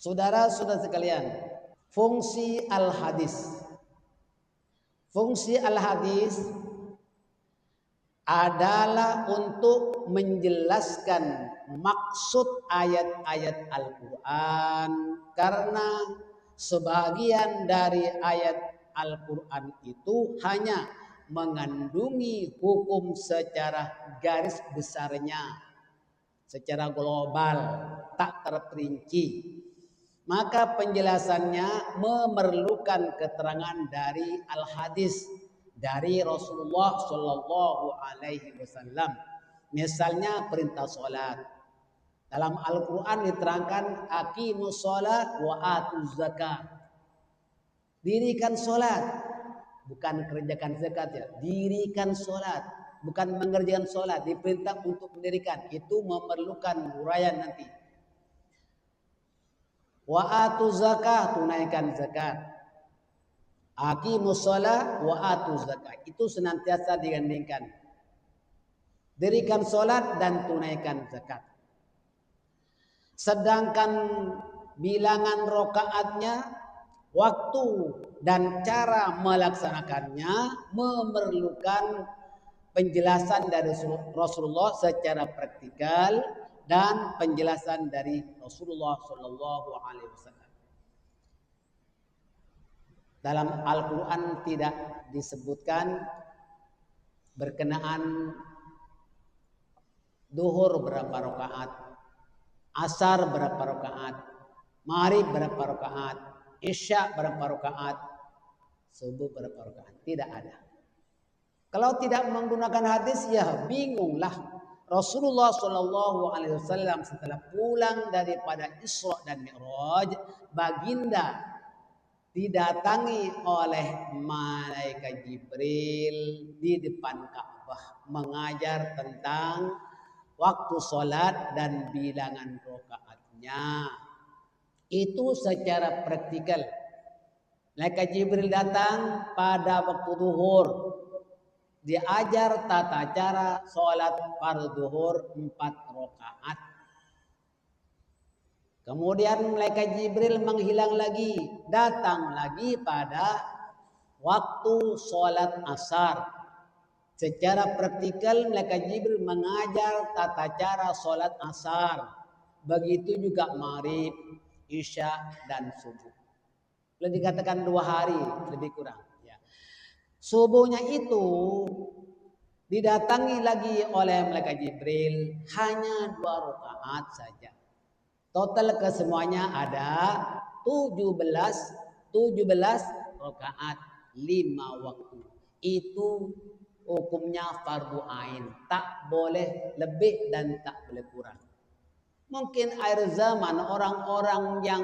Saudara-saudara sekalian, fungsi al-hadis. Fungsi al-hadis adalah untuk menjelaskan maksud ayat-ayat Al-Quran, karena sebagian dari ayat Al-Quran itu hanya mengandungi hukum secara garis besarnya, secara global, tak terperinci. Maka penjelasannya memerlukan keterangan dari al-hadis, dari Rasulullah Shallallahu Alaihi Wasallam. Misalnya perintah sholat. Dalam Al-Quran diterangkan aqimus sholat wa atuz zakat. Dirikan sholat, bukan kerjakan zakat ya. Dirikan sholat, bukan mengerjakan sholat. Diperintah untuk mendirikan. Itu memerlukan uraian nanti. Wa atuz zakat, tunaikan zakat. Aqimus shalah wa atuz zakat. Itu senantiasa digandingkan. Dirikan salat dan tunaikan zakat. Sedangkan bilangan rakaatnya, waktu dan cara melaksanakannya memerlukan penjelasan dari Rasulullah secara praktikal dan penjelasan dari Rasulullah Shallallahu Alaihi Wasallam. Dalam Al-Quran tidak disebutkan berkenaan duhur berapa rakaat, asar berapa rakaat, maghrib berapa rakaat, isya berapa rakaat, subuh berapa rakaat. Tidak ada. Kalau tidak menggunakan hadis, ya bingunglah. Rasulullah Shallallahu Alaihi Wasallam setelah pulang daripada Isra dan Mi'raj, baginda didatangi oleh malaikat Jibril di depan Ka'bah mengajar tentang waktu sholat dan bilangan rakaatnya. Itu secara praktikal. Malaikat Jibril datang pada waktu zuhur, diajar tata cara sholat fardu zuhur 4 rakaat. Kemudian malaikat Jibril menghilang lagi, datang lagi pada waktu sholat asar. Secara praktikal malaikat Jibril mengajar tata cara sholat asar. Begitu juga maghrib, isya dan subuh. Boleh dikatakan 2 hari lebih kurang. Ya. Subuhnya itu didatangi lagi oleh malaikat Jibril hanya 2 rakaat saja. Total kesemuanya ada 17 rakaat 5 waktu. Itu hukumnya fardu ain, tak boleh lebih dan tak boleh kurang. Mungkin akhir zaman orang-orang yang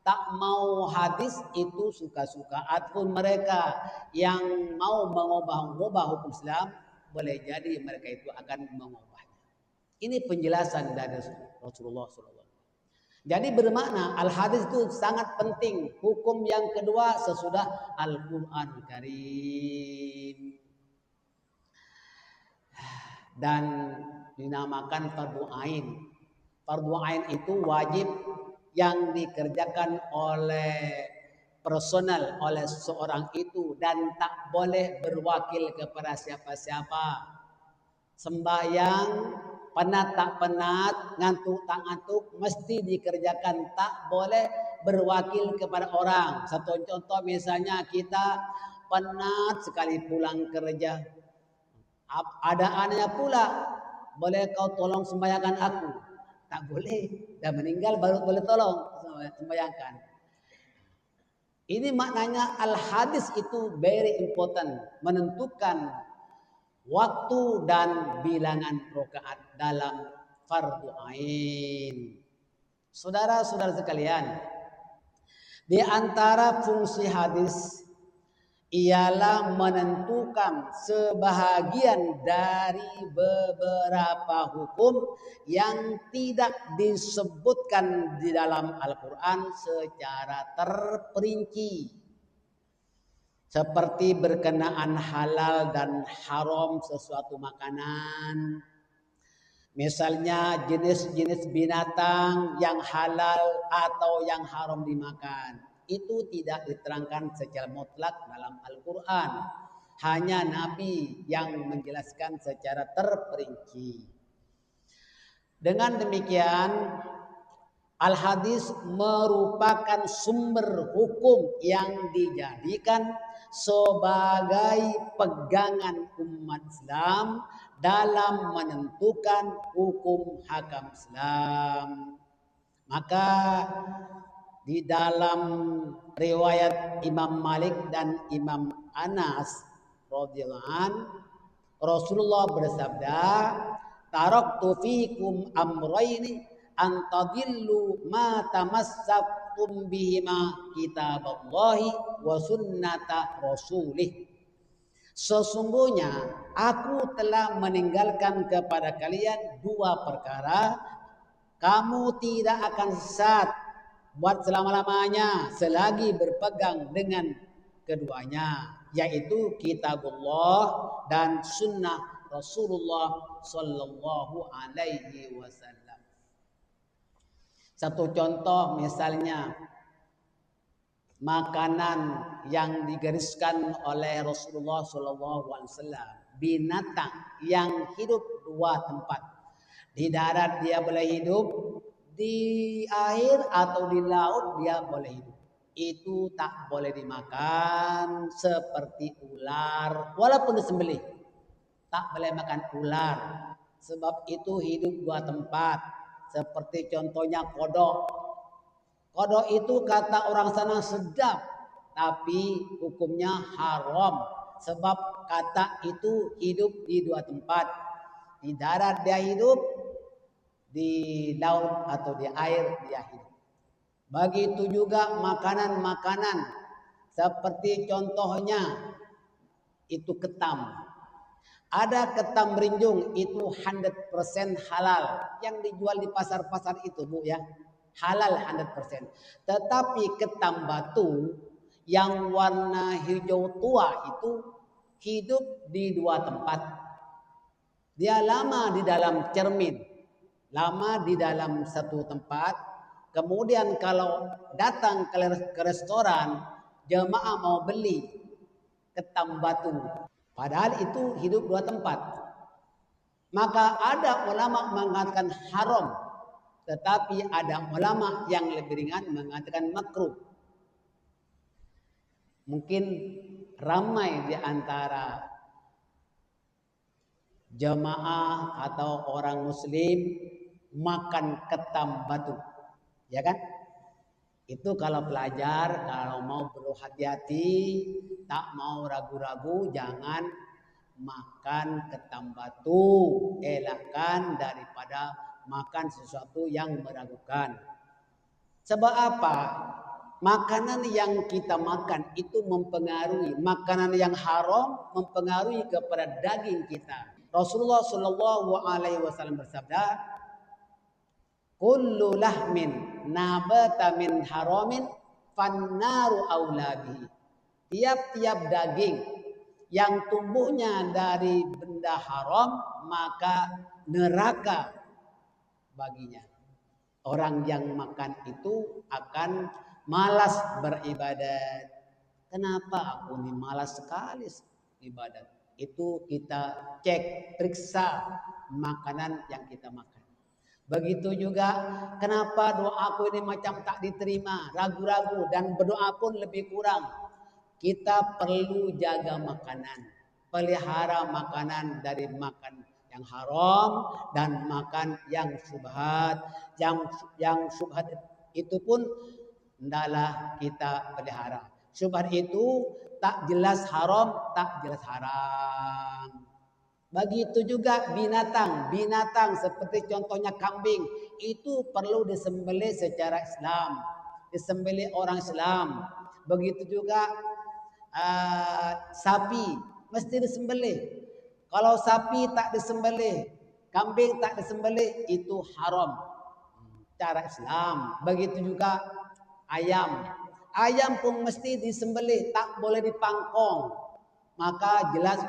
tak mau hadis itu suka-suka, ataupun mereka yang mau mengubah hukum Islam, boleh jadi mereka itu akan mengubahnya. Ini penjelasan dari Rasulullah SAW. Jadi bermakna al-hadis itu sangat penting. Hukum yang kedua sesudah Al-Quran Karim. Dan dinamakan fardu ain. Fardu ain itu wajib yang dikerjakan oleh personal, oleh seorang itu, dan tak boleh berwakil kepada siapa-siapa. Sembahyang penat tak penat, ngantuk tak ngantuk, mesti dikerjakan, tak boleh berwakil kepada orang. Satu contoh misalnya kita penat sekali pulang kerja, ada anaknya pula, boleh kau tolong sembahyangkan aku? Tak boleh, dah meninggal baru boleh tolong sembahyangkan. Ini maknanya al-hadis itu very important, menentukan waktu dan bilangan rakaat dalam fardu ain. Saudara-saudara sekalian, di antara fungsi hadis ialah menentukan sebahagian dari beberapa hukum yang tidak disebutkan di dalam Al-Quran secara terperinci. Seperti berkenaan halal dan haram sesuatu makanan. Misalnya jenis-jenis binatang yang halal atau yang haram dimakan. Itu tidak diterangkan secara mutlak dalam Al-Quran. Hanya Nabi yang menjelaskan secara terperinci. Dengan demikian, Al-Hadis merupakan sumber hukum yang dijadikan sebagai pegangan umat Islam dalam menentukan hukum hakam Islam. Maka di dalam riwayat Imam Malik dan Imam Anas radhiyallahu an, Rasulullah bersabda, "Taraktu fikum amrayni an tadillu ma tamassaktum bihima kitaballahi wa sunnata rasulih." Sesungguhnya aku telah meninggalkan kepada kalian dua perkara, kamu tidak akan sesat buat selama-lamanya selagi berpegang dengan keduanya, yaitu kitabullah dan sunnah Rasulullah sallallahu alaihi wasallam. Satu contoh misalnya makanan yang digariskan oleh Rasulullah sallallahu alaihi wasallam, binatang yang hidup dua tempat. Di darat dia boleh hidup, di air atau di laut dia boleh hidup. Itu tak boleh dimakan seperti ular walaupun disembelih. Tak boleh makan ular sebab itu hidup dua tempat. Seperti contohnya kodok. Kodok itu kata orang sana sedap, tapi hukumnya haram sebab kata itu hidup di dua tempat. Di darat dia hidup, di laut atau di air dia hidup. Begitu juga makanan-makanan seperti contohnya itu ketam. Ada ketam berinjung itu 100% halal yang dijual di pasar-pasar itu, Bu ya. Halal 100%. Tetapi ketam batu yang warna hijau tua itu hidup di dua tempat. Dia lama di dalam cermin, lama di dalam satu tempat. Kemudian kalau datang ke restoran, jemaah mau beli ketam batu. Padahal itu hidup dua tempat. Maka ada ulama mengatakan haram. Tetapi ada ulama yang lebih ringan mengatakan makruh. Mungkin ramai di antara jemaah atau orang muslim makan ketam batu. Ya kan? Itu kalau pelajar, kalau mau berhati-hati, tak mau ragu-ragu, jangan makan ketam batu. Elakkan daripada makan sesuatu yang meragukan. Sebab apa? Makanan yang kita makan itu mempengaruhi, makanan yang haram mempengaruhi kepada daging kita. Rasulullah Shallallahu Alaihi Wasallam bersabda, "Kullu lahmin nabata min haramin fannaru aulabi." Tiap-tiap daging yang tumbuhnya dari benda haram maka neraka baginya. Orang yang makan itu akan malas beribadat. Kenapa aku ini malas sekali ibadat? Itu kita cek, periksa makanan yang kita makan. Begitu juga kenapa doaku ini macam tak diterima, ragu-ragu dan berdoa pun lebih kurang. Kita perlu jaga makanan, pelihara makanan dari makan yang haram dan makan yang syubhat. Yang syubhat itu pun hendaklah kita pelihara. Syubhat itu tak jelas haram, tak jelas haram. Begitu juga binatang seperti contohnya kambing itu perlu disembelih secara Islam, disembelih orang Islam. Begitu juga sapi mesti disembelih. Kalau sapi tak disembelih, kambing tak disembelih, itu haram cara Islam. Begitu juga ayam. Ayam pun mesti disembelih, tak boleh dipangkong. Maka jelas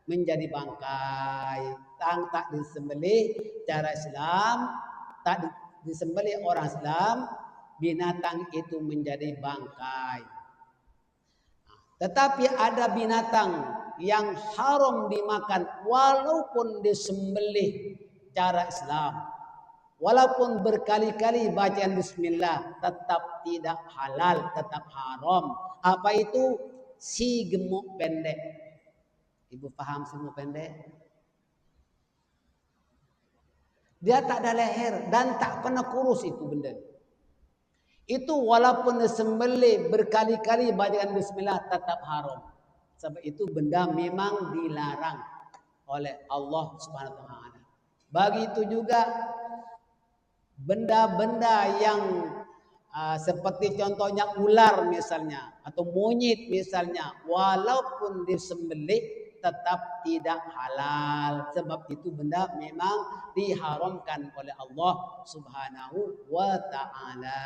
menjadi bangkai. binatang tak disembelih cara Islam, tak disembelih orang Islam, binatang itu menjadi bangkai. Tetapi ada binatang yang haram dimakan walaupun disembelih cara Islam. Walaupun berkali-kali bacaan bismillah tetap tidak halal, tetap haram. Apa itu? Si gemuk pendek. Ibu paham si gemuk pendek? Dia tak ada leher dan tak pernah kurus itu benda. Itu walaupun disembelih berkali-kali bacaan bismillah tetap haram. Sebab itu benda memang dilarang oleh Allah Subhanahu wa taala. Begitu juga benda-benda yang seperti contohnya ular misalnya atau monyet misalnya, walaupun disembelih tetap tidak halal. Sebab itu benda memang diharamkan oleh Allah Subhanahu wa taala.